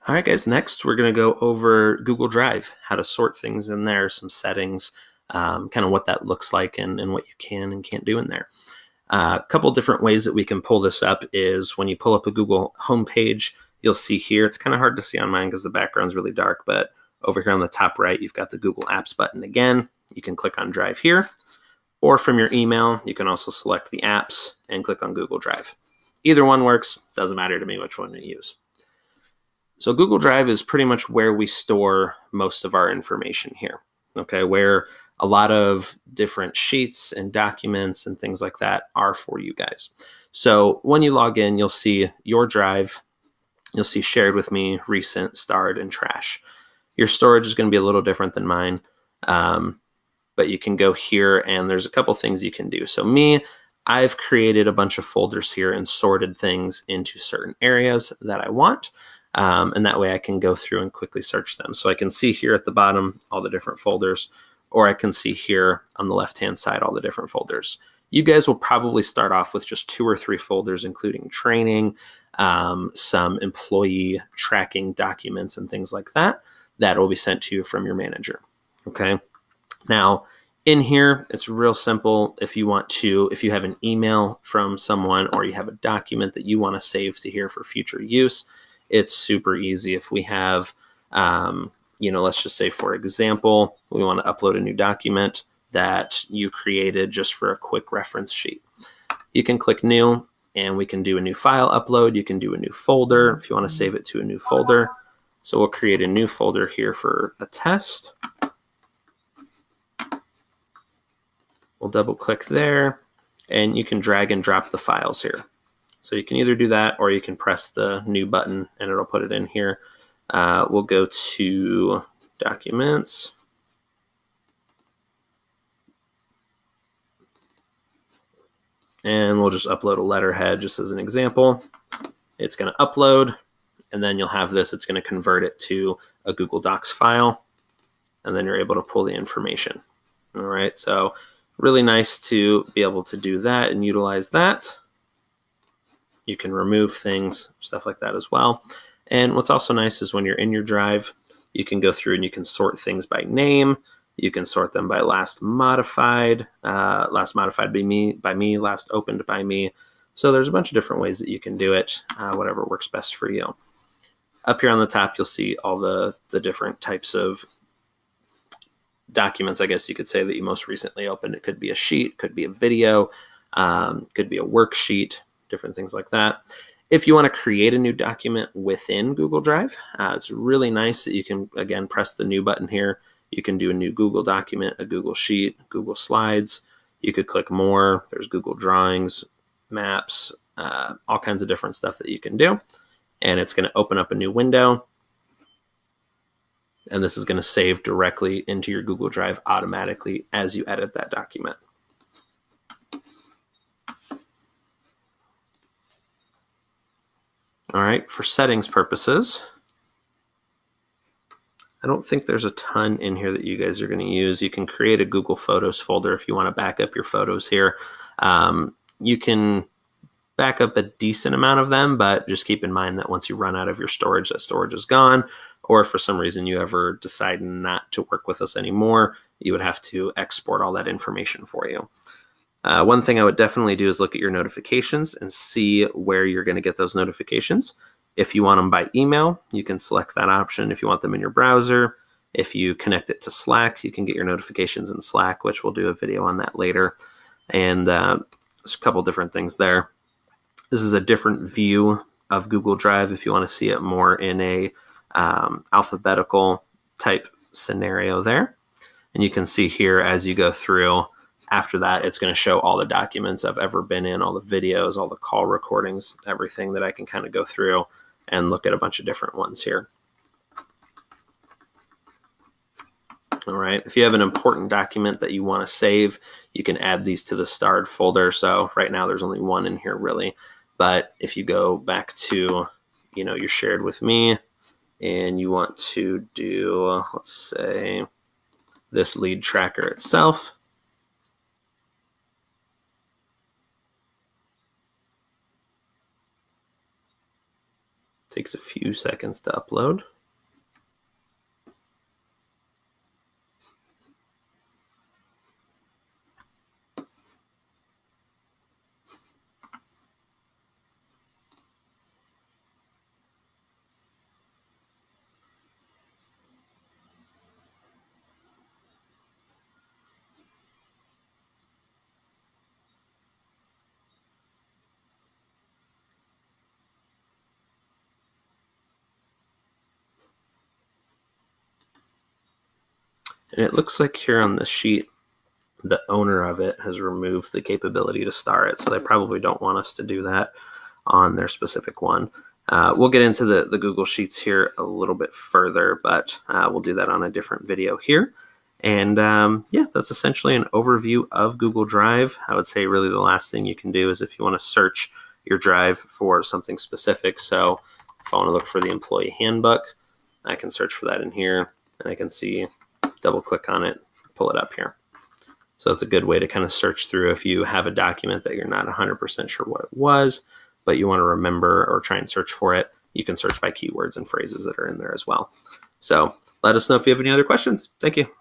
All right, guys, next we're going to go over Google Drive, how to sort things in there, some settings, kind of what that looks like and what you can and can't do in there. A couple different ways that we can pull this up is when you pull up a Google homepage, you'll see here, it's kind of hard to see on mine because the background's really dark, but over here on the top right, you've got the Google Apps button again. You can click on Drive here, or from your email, you can also select the apps and click on Google Drive. Either one works, doesn't matter to me which one you use. So Google Drive is pretty much where we store most of our information here, okay, where a lot of different sheets and documents and things like that are for you guys. So when you log in, you'll see your drive, you'll see shared with me, recent, starred, and trash. Your storage is going to be a little different than mine, but you can go here and there's a couple things you can do. So I've created a bunch of folders here and sorted things into certain areas that I want. And that way I can go through and quickly search them. So I can see here at the bottom all the different folders, or I can see here on the left-hand side all the different folders. You guys will probably start off with just 2 or 3 folders, including training, some employee tracking documents and things like that, that will be sent to you from your manager. Okay. Now, in here, it's real simple. If you have an email from someone or you have a document that you want to save to here for future use, it's super easy. If we have, let's just say, for example, we want to upload a new document that you created just for a quick reference sheet. You can click new and we can do a new file upload. You can do a new folder if you want to save it to a new folder. So we'll create a new folder here for a test. We'll double click there and you can drag and drop the files here. So you can either do that or you can press the new button and it'll put it in here. We'll go to documents. And we'll just upload a letterhead just as an example. It's going to upload and then you'll have this. It's going to convert it to a Google Docs file and then you're able to pull the information. All right, so really nice to be able to do that and utilize that. You can remove things, stuff like that as well. And what's also nice is when you're in your drive, you can go through and you can sort things by name. You can sort them by last modified by me, last opened by me. So there's a bunch of different ways that you can do it, whatever works best for you. Up here on the top, you'll see all the different types of documents, I guess you could say, that you most recently opened. It could be a sheet, could be a video, could be a worksheet, different things like that. If you want to create a new document within Google Drive, it's really nice that you can, again, press the new button here. You can do a new Google document, a Google Sheet, Google Slides. You could click more. There's Google Drawings, Maps, all kinds of different stuff that you can do. And it's going to open up a new window. And this is going to save directly into your Google Drive automatically as you edit that document. All right, for settings purposes, I don't think there's a ton in here that you guys are going to use. You can create a Google Photos folder if you want to back up your photos here. You can back up a decent amount of them, but just keep in mind that once you run out of your storage, that storage is gone. Or if for some reason you ever decide not to work with us anymore, you would have to export all that information for you. One thing I would definitely do is look at your notifications and see where you're going to get those notifications. If you want them by email, you can select that option. If you want them in your browser, if you connect it to Slack, you can get your notifications in Slack, which we'll do a video on that later. And there's a couple different things there. This is a different view of Google Drive if you want to see it more in a alphabetical type scenario there. And you can see here as you go through, after that, it's going to show all the documents I've ever been in, all the videos, all the call recordings, everything that I can kind of go through and look at a bunch of different ones here. All right, if you have an important document that you want to save, you can add these to the starred folder. So right now there's only one in here really. But if you go back to, you're shared with me and you want to do, let's say, this lead tracker itself. Takes a few seconds to upload. And it looks like here on the sheet, the owner of it has removed the capability to star it. So they probably don't want us to do that on their specific one. We'll get into the Google Sheets here a little bit further, but we'll do that on a different video here. And yeah, that's essentially an overview of Google Drive. I would say really the last thing you can do is if you want to search your drive for something specific. So if I want to look for the employee handbook, I can search for that in here, and I can see, double click on it, pull it up here. So it's a good way to kind of search through if you have a document that you're not 100% sure what it was, but you want to remember or try and search for it. You can search by keywords and phrases that are in there as well. So let us know if you have any other questions. Thank you.